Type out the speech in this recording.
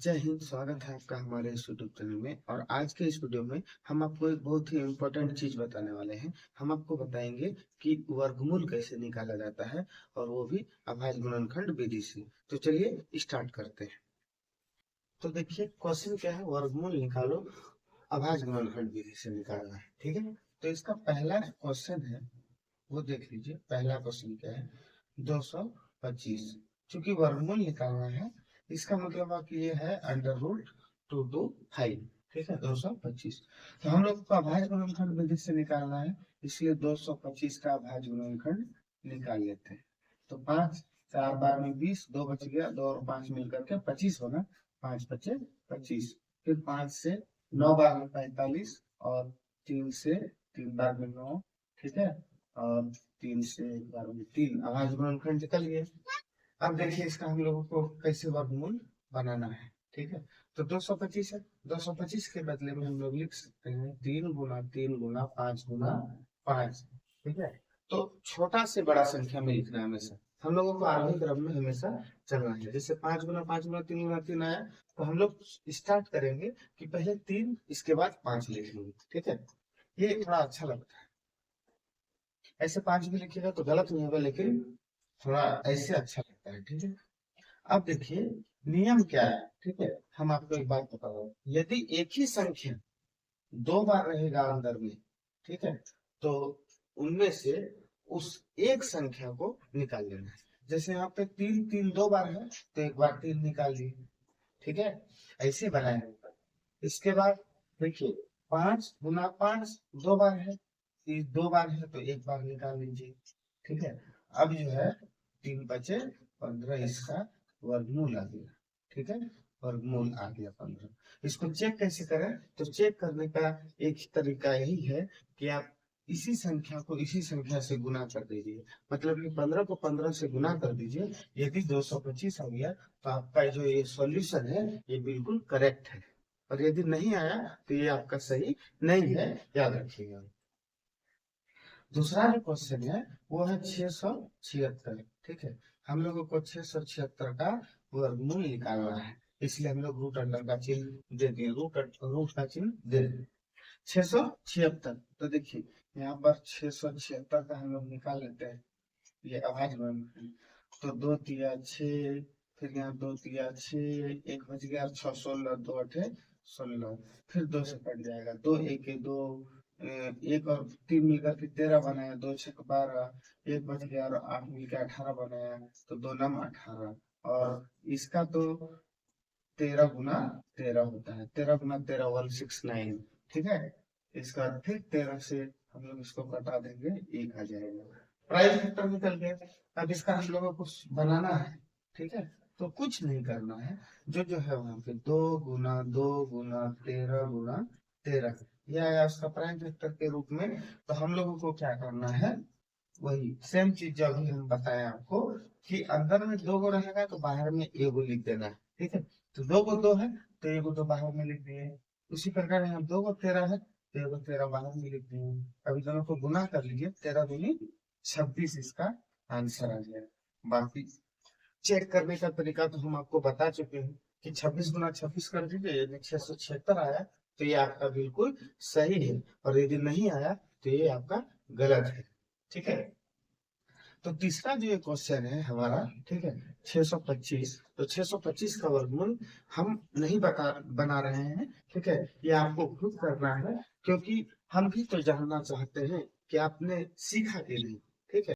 जय हिंद। स्वागत है आपका हमारे इस यूट्यूब चैनल में। और आज के इस वीडियो में हम आपको एक बहुत ही इम्पोर्टेंट चीज बताने वाले हैं। हम आपको बताएंगे कि वर्गमूल कैसे निकाला जाता है, और वो भी अभाज्य गुणनखंड विधि से। तो चलिए स्टार्ट करते हैं। तो देखिए क्वेश्चन क्या है, वर्गमूल निकालो अभाज्य गुणनखंड विधि से निकालना है। ठीक है, तो इसका पहला क्वेश्चन है वो देख लीजिए। पहला क्वेश्चन क्या है, 225। चूंकि वर्गमूल निकालना है, इसका मतलब आप ये है अंडर रूट 225। ठीक है, 225। तो हम लोग को अभाज्य गुणनखंड विधि से निकालना है, इसलिए 225 का अभाज्य गुणनखंड निकाल लेते हैं। तो 5 4 बार में 20, 2 बच गया, 2 और 5 मिलकर के 25 होगा। 5 बचे 25। फिर 5 से 9 बार में 45, और 3 से 3 बार में 9। ठीक है, और 3 से 12 में 3। अभाज्य गुणनखंड निकल गया। अब देखिए इसका हम लोगों को कैसे वर्गमूल बनाना है। ठीक है, तो 225 है। 225 के बदले में हम लोग लिख सकते हैं 3 गुना 3 गुना 5 गुना 5। ठीक है, तो छोटा से बड़ा संख्या में लिखना है हमेशा। हम लोगों को आरोही क्रम में हमेशा चलना है। जैसे 5 गुना 5 गुना 3 गुना 3 आया, तो हम लोग स्टार्ट करेंगे कि पहले 3, इसके बाद 5 लिख लेंगे। ठीक है, ये थोड़ा अच्छा लगता है। ऐसे 5 भी लिखिएगा तो गलत नहीं होगा, लेकिन थोड़ा ऐसे अच्छा लगता है। ठीक है, अब देखिए नियम क्या है। ठीक है, हम आपको एक बात बता रहा हूँ, यदि एक ही संख्या 2 बार रहेगा अंदर में, ठीक है, तो उनमें से उस एक संख्या को निकाल लेना है। जैसे यहाँ पे 3 3 2 बार है, तो एक बार 3 निकाल लिए। ठीक है, ऐसे बनाएंगे। इसके बाद देखिए 5 गुना 5 2 बार है, 2 बार है तो एक बार निकाल लीजिए। ठीक है, अब जो है 3 बचे 15, इसका वर्गमूल आ गया। ठीक है, वर्गमूल आ गया 15। इसको चेक कैसे करें, तो चेक करने का एक ही तरीका यही है कि आप इसी संख्या को इसी संख्या से गुना कर दीजिए। मतलब कि 15 को 15 से गुना कर दीजिए। यदि 225 आ गया तो आपका जो ये सॉल्यूशन है ये बिल्कुल करेक्ट है। और यदि नहीं आया तो ये आपका सही नहीं है, याद रखिएगा। दूसरा जो क्वेश्चन है वो है 676। ठीक है, हम लोगों को 676 का वर्गमूल निकालना है, इसलिए हम लोग रूट अंडर का चिन्ह दे दिए। रूट रूट का चिन्ह दे दिए। 676। तो देखिए यहाँ पर 676 का हम लोग निकाल लेते हैं। ये अभाज्य गुणनखंड। तो 2 तिया 6, फिर यहाँ 2 तिया 6, एक बच गया 6 16, 2 8 16। फिर 2 से कट जाएगा, 2 1 2, एक और 3 मिलकर के 13 बनाया, 2 6 12, एक बच गया और 8 मिलकर 18 बनाया, तो 2 9 18। और इसका तो 13 गुना 13 होता है। 13 गुना 13 169। ठीक है, इसका फिर 13 से हम लोग इसको घटा देंगे, 1 आ जाएगा। प्राइस फैक्टर निकल गया। अब इसका हम लोगों को बनाना है। ठीक है, तो कुछ नहीं करना है, जो है वहां पे 2 गुना 2 गुना 13 गुना 13 यह आया उसका प्राइम फैक्टर के रूप में। तो हम लोगों को क्या करना है, वही सेम चीज जो अभी हम बताएं आपको, कि अंदर में 2 गो रहेगा तो बाहर में एगो लिख देना है। ठीक है, तो 2 को 2 है तो एगो तो बाहर में लिख दिए। उसी प्रकार यहाँ 2 को 13 है तो एगो 13 बाहर में लिख दिए। अभी दोनों को गुना कर लीजिए, 13 दूनी 26 इसका आंसर आ गया। बाकी चेक करने का तरीका तो हम आपको बता चुके हैं कि 26 गुना 26 कर दीजिए। यदि 676 आया तो ये आपका बिल्कुल सही है, और यदि नहीं आया तो ये आपका गलत है। ठीक है, तो तीसरा जो ये क्वेश्चन है हमारा, ठीक है, 625। तो 625 का वर्गमूल हम नहीं बना रहे हैं। ठीक है, ये आपको खुद करना है, क्योंकि हम भी तो जानना चाहते हैं कि आपने सीखा कि नहीं। ठीक है।